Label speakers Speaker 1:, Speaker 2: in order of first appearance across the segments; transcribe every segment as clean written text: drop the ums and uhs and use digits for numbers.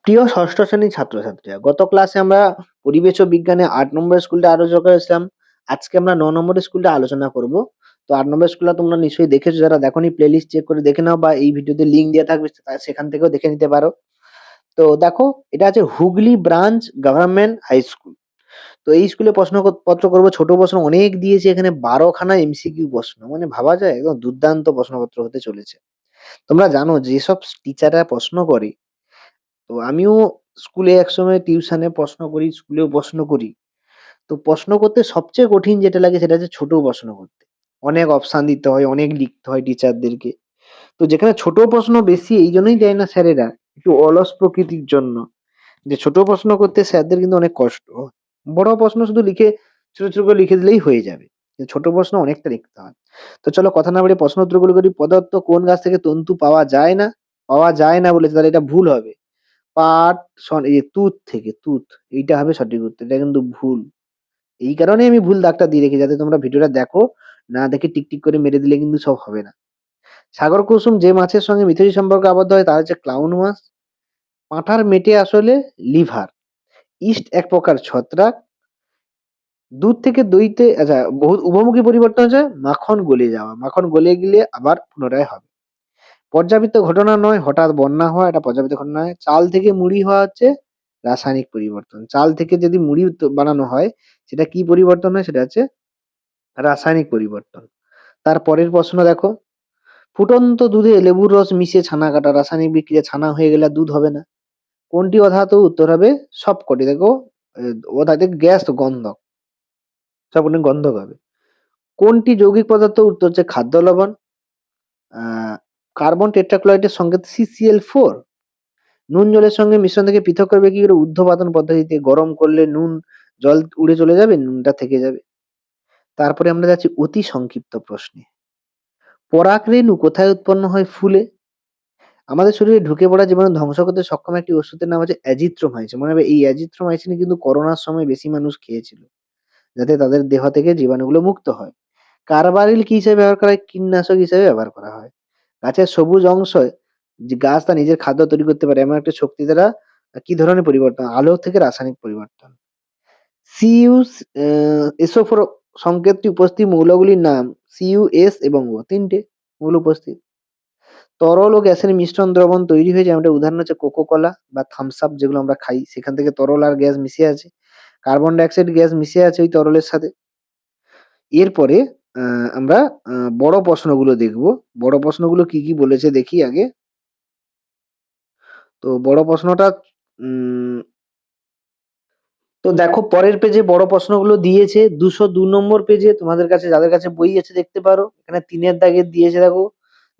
Speaker 1: প্রিয় ষষ্ঠ শ্রেণীর ছাত্রছাত্রীরা, গত ক্লাসে আমরা পরিবেশ ও বিজ্ঞানে ৮ নম্বরের স্কুলটা আলোচনা করেছিলাম। আজকে আমরা ৯ নম্বরের স্কুলটা আলোচনা করব। তো ৮ নম্বরের স্কুলটা তোমরা নিশ্চয়ই দেখেছো, যারা দেখোনি প্লেলিস্ট চেক করে দেখে নাও, বা এই ভিডিওতে লিঙ্ক দেওয়া থাকবে সেখান থেকেও দেখে নিতে পারো। তো দেখো, এটা আছে Hooghly branch government high school. তো এই স্কুলে প্রশ্নপত্র করব, ছোট প্রশ্ন অনেক দিয়েছে এখানে, 12খানা এমসিকিউ প্রশ্ন, মানে ভাবা যায় একদম দুর্দান্ত প্রশ্নপত্র হতে চলেছে। তোমরা জানো যেসব টিচাররা প্রশ্ন করে, তো আমিও স্কুলে একসময় টিউশনে প্রশ্ন করি, স্কুলেও প্রশ্ন করি। তো প্রশ্ন করতে সবচেয়ে কঠিন যেটা লাগে সেটা হচ্ছে ছোট প্রশ্ন করতে। অনেক অপশন দিতে হয়, অনেক লিখতে হয় টিচারদেরকে। তো যেখানে ছোট প্রশ্ন বেশি এই জন্যই দেয় না স্যারেরা, একটু অলস প্রকৃতির জন্য, যে ছোট প্রশ্ন করতে স্যারদের কিন্তু অনেক কষ্ট হয়। বড় প্রশ্ন শুধু লিখে ছোট ছোট করে লিখে দিলেই হয়ে যাবে, কিন্তু ছোট প্রশ্ন অনেকটা লিখতে হয়। তো চলো কথা না বাড়িয়ে প্রশ্ন উত্তরগুলো করি। পদার্থ কোন গাছ থেকে তন্তু পাওয়া যায় না? পাওয়া যায় না বলেছে, তাহলে এটা ভুল হবে। পাট, এই তুঁত থেকে, তুঁত, এইটা হবে সঠিক উত্তর। এটা কিন্তু ভুল। এই কারণে আমি ভুল দাগটা দিয়ে রেখেছি, যাতে তোমরা ভিডিওটা দেখো, না দেখে টিক করে মেরে দিলে কিন্তু সব হবে না। সাগর কুসুম যে মাছের সঙ্গে মিথুনী সম্পর্ক আবদ্ধ হয় তার হচ্ছে ক্লাউন মাছ। পাঁঠার মেটে আসলে লিভার। ইস্ট এক প্রকার ছত্রাক। দুধ থেকে দইতে, আচ্ছা, বহু উভমুখী পরিবর্তন হচ্ছে মাখন গলে যাওয়া, মাখন গলে গেলে আবার পুনরায় হবে। পর্যাবৃত্ত ঘটনা নয়, হঠাৎ বন্যা হওয়া, এটা পর্যাবৃত্ত ঘটনা নয়। চাল থেকে মুড়ি হওয়া হচ্ছে রাসায়নিক পরিবর্তন। চাল থেকে যদি মুড়ি বানানো হয়, সেটা কি পরিবর্তন হয়? সেটা হচ্ছে রাসায়নিক পরিবর্তন। তার পরের প্রশ্ন দেখো, ফুটন্ত দুধে লেবুর রস মিশিয়ে ছানা কাটা, রাসায়নিক বিক্রিয়া ছানা হয়ে গেলে আর দুধ হবে না। কোনটি অধাতু? উত্তর হবে সবকটি। দেখো, অধাতু গ্যাস, গন্ধক, সবকটি গন্ধক হবে। কোনটি যৌগিক পদার্থ? উত্তর হচ্ছে খাদ্য লবণ। আহ কার্বন টেট্রাক্লোরাইডের সংকেত CCl4। নুন জলের সঙ্গে মিশ্রণ থেকে পৃথক করবে কি করে? ঊর্ধ্বপাতন পদ্ধতিতে। গরম করলে নুন জল উড়ে চলে যাবে, নুনটা থেকে যাবে। তারপরে আমরা যাচ্ছি অতি সংক্ষিপ্ত প্রশ্নে। পরাগ রেণু কোথায় উৎপন্ন হয়? ফুলে। আমাদের শরীরে ঢুকে পড়া জীবাণু ধ্বংস করতে সক্ষম একটি ওষুধের নাম হচ্ছে অ্যাজিথ্রোমাইসিন। মনে হবে এই অ্যাজিথ্রোমাইসিন কিন্তু করোনার সময় বেশি মানুষ খেয়েছিল, যাতে তাদের দেহ থেকে জীবাণুগুলো মুক্ত হয়। কার্বারিল কি হিসেবে ব্যবহার করা হয়? কীটনাশক হিসেবে ব্যবহার করা হয়। গাছের সবুজ অংশ, যে গাছ তার নিজের খাদ্য তৈরি করতে পারে এমন একটা শক্তি দ্বারা কি ধরনের পরিবর্তন? আলো থেকে রাসায়নিক পরিবর্তন। সিইউস এসোফোর সংকেতটি উপস্থিত মৌলগুলির নাম। CuS এবং O, তিনটে মৌল উপস্থিত। তরল ও গ্যাসের মিশ্রণ দ্রবণ তৈরি হয়ে যায়, যেমনটা উদাহরণ হচ্ছে কোকো কোলা বা থামস আপ, যেগুলো আমরা খাই, সেখান থেকে তরল আর গ্যাস মিশে আছে। কার্বন ডাইঅক্সাইড গ্যাস মিশে আছে ওই তরলের সাথে। এরপরে আমরা বড় প্রশ্নগুলো দেখব। বড় প্রশ্নগুলো কি কি বলেছে দেখি আগে। তো বড় প্রশ্নটা, উম তো দেখো পরের পেজে বড় প্রশ্নগুলো দিয়েছে 202 নম্বর পেজে। তোমাদের কাছে, যাদের কাছে বই আছে, দেখতে পারো, এখানে 3-এর দাগে দিয়েছে। দেখো,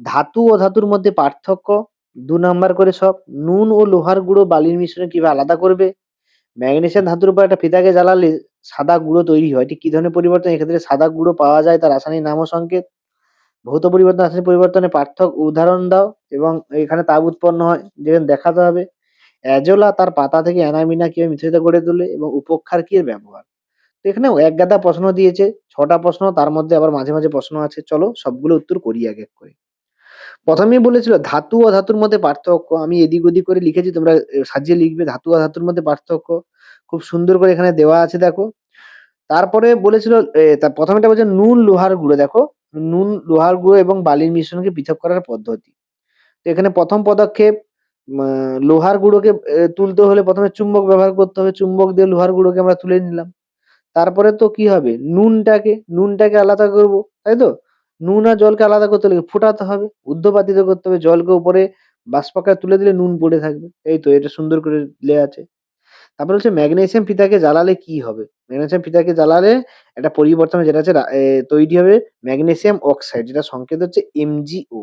Speaker 1: ধাতু ও ধাতুর মধ্যে পার্থক্য, 2 নাম্বার করে সব। নুন ও লোহার গুঁড়ো বালির মিশ্রণে কিভাবে আলাদা করবে? ম্যাগনেসিয়াম ধাতুর উপর একটা ফিতাকে জ্বালালে সাদা গুঁড়ো তৈরি হয়, এটি কি ধরনের পরিবর্তন? এক্ষেত্রে সাদা গুঁড়ো পাওয়া যায়, তার রাসায়নিক নাম ও সংকেত। ভৌত পরিবর্তন, রাসায়নিক পরিবর্তনের পার্থক্য উদাহরণ দাও, এবং এখানে তাপ উৎপন্ন হয় যেখানে দেখাতে হবে। অ্যাজোলা তার পাতা থেকে অ্যানামিনা কিভাবে মিশ্রিত করে তোলে, এবং উপক্ষার কি এর ব্যবহার। তো এখানে এক গাদা প্রশ্ন দিয়েছে, 6টা প্রশ্ন, তার মধ্যে আবার মাঝে মাঝে প্রশ্ন আছে। চলো সবগুলো উত্তর করি এক এক করে। প্রথমেই বলেছিল ধাতু ও ধাতুর মধ্যে পার্থক্য, আমি এদিক ওদিক করে লিখেছি, তোমরা সাজিয়ে লিখবে। ধাতু ও ধাতুর মধ্যে পার্থক্য খুব সুন্দর করে এখানে দেওয়া আছে, দেখো। তারপরে বলেছিল, তার প্রথমেটা বলছে নুন লোহার গুঁড়ো। দেখো, নুন লোহার গুঁড়ো এবং বালির মিশ্রণকে পৃথক করার পদ্ধতি। তো এখানে প্রথম পদক্ষেপ, লোহার গুঁড়োকে তুলতে হলে প্রথমে চুম্বক ব্যবহার করতে হবে, চুম্বক দিয়ে লোহার গুঁড়োকে আমরা তুলে নিলাম। তারপরে তো কি হবে? নুনটাকে আলাদা করব, তাই তো? নুন আর জলকে আলাদা করতে হলে ফোটাতে হবে, ঊর্ধ্বপাতিত করতে হবে, জলকে উপরে বাষ্পাকারে তুলে দিলে নুন পড়ে থাকবে। এই তো, এটা সুন্দর করে দেয়া আছে। তারপরে হচ্ছে ম্যাগনেসিয়াম ফিতাকে জ্বালালে কি হবে? ম্যাগনেসিয়াম ফিতাকে জ্বালালে একটা পরিবর্তন হবে, যেটা হচ্ছে তৈরি হবে ম্যাগনেসিয়াম অক্সাইড, যেটা সংকেত হচ্ছে MgO।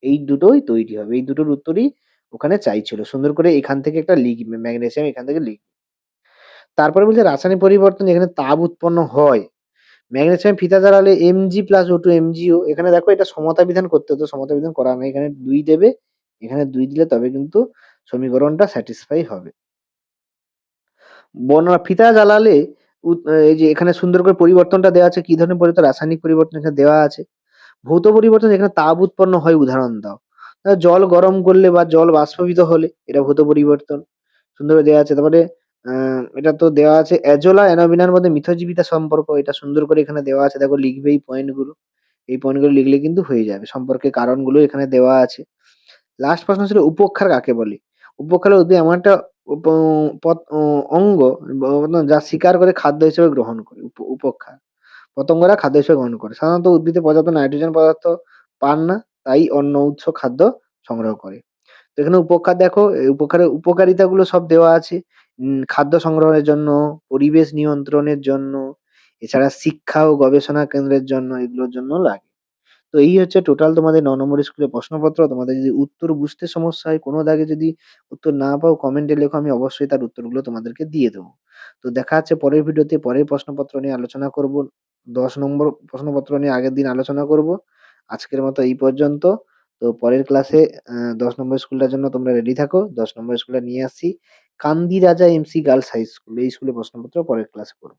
Speaker 1: এই দুটোই তৈরি হবে। এই দুটোর উত্তরই ওখানে চাইছিল। সুন্দর করে এখান থেকে একটা লিখবে, ম্যাগনেসিয়াম এখান থেকে লিখবে। তারপরে বলছে রাসায়নিক পরিবর্তন যেখানে তাপ উৎপন্ন হয়। ম্যাগনেসিয়াম ফিতা জ্বালালে Mg+O2 MgO। এখানে দেখো, এটা সমতা বিধান করতে হতো, সমতা বিধান করা নাই। এখানে 2 দেবে, এখানে 2 দিলে তবে কিন্তু সমীকরণটা স্যাটিসফাই হবে। ফিতা জ্বালালে এই যে এখানে সুন্দর করে পরিবর্তনটা দেওয়া আছে, কি ধরনের পরিবর্তন? রাসায়নিক পরিবর্তন এখানে দেওয়া আছে। ভৌত পরিবর্তন যেখানে তাপ উৎপন্ন হয়, উদাহরণ দাও। জল গরম করলে বা জল বাষ্পীভূত হলে, এটা ভৌত পরিবর্তন। সুন্দর করে দেওয়া আছে। তারপরে আ এটা তো দেওয়া আছে এজোলা অ্যানোমিনার মধ্যে মিথজীবিতা সম্পর্ক এটা সুন্দর করে এখানে দেওয়া আছে। দেখো লিখবে এই পয়েন্টগুলো। এই পয়েন্টগুলো লিখলে কিন্তু হয়ে যাবে। সম্পর্কের কারণগুলো এখানে দেওয়া আছে। লাস্ট প্রশ্ন ছিল উপক্ষার কাকে বলে? উপক্ষার উদ্ভিদ এমন একটা উপ পত অ অঙ্গ যা শিকার করে খাদ্য হিসেবে গ্রহণ করে। উপক্ষা। পতঙ্গরা খাদ্য হিসেবে গ্রহণ করে। সাধারণত উদ্ভিদে পর্যাপ্ত নাইট্রোজেন পদার্থ পান না, তাই অন্য উৎস খাদ্য সংগ্রহ করে। তো এখানে উপকার দেখো, এই উপকারের উপকারিতাগুলো সব দেওয়া আছে। খাদ্য সংগ্রহের জন্য, পরিবেশ নিয়ন্ত্রণের জন্য, এছাড়া শিক্ষা ও গবেষণা কেন্দ্রের জন্য, এগুলোর জন্য লাগে। তো এই হচ্ছে টোটাল তোমাদের ৯ নম্বরের স্কুলের প্রশ্নপত্র। তোমাদের যদি উত্তর বুঝতে সমস্যা হয়, কোনো দাগে যদি উত্তর না পাও কমেন্টে লেখো, আমি অবশ্যই তার উত্তরগুলো তোমাদেরকে দিয়ে দেবো। তো দেখা হচ্ছে পরের ভিডিওতে, পরের প্রশ্নপত্র নিয়ে আলোচনা করব। ১০ নম্বর প্রশ্নপত্র নিয়ে আগের দিন আলোচনা করব। আজকের মতো এই পর্যন্ত। তো পরের ক্লাসে ১০ নম্বর স্কুলটার জন্য তোমরা রেডি থাকো। ১০ নম্বর স্কুলটা নিয়ে আসছি কান্দি রাজা এমসি গার্লস হাই স্কুল। এই স্কুলের প্রশ্নপত্র পরের ক্লাসে পড়ব।